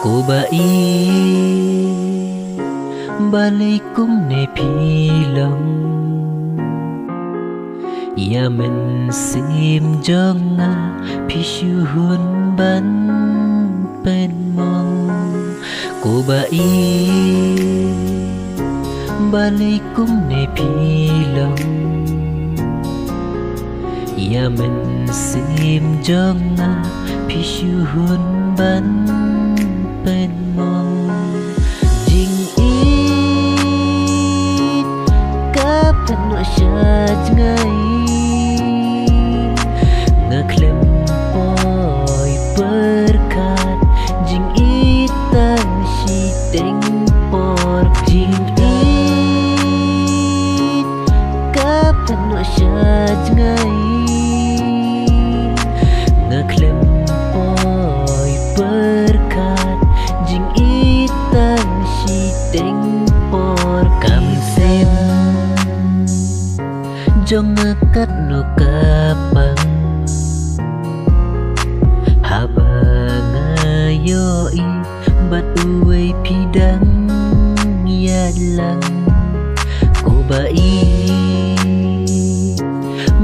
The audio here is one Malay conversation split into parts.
Cô bai balay kum ne phi lòng ya mình sim jong a phi shu hun ban pen mong cô bai balay kum ne phi lòng ya mình sim jong a phi shu hun ban pen mong jing ít kap tan no shat ngai ngeklem poi berkat jing ít tan si teng por jing ít kap tan no shat ngai ngeklem poi berkat jing itan si teng por kam sem jong ngekat no kapang haba ngayoi bat uwei pidang yalang ko bai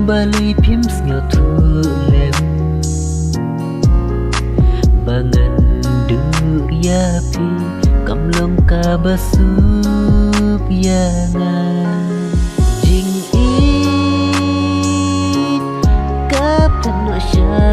balai phim ngyo thu lem bangan du ya pi kam long ka basup ya nga jing it kap tan no sha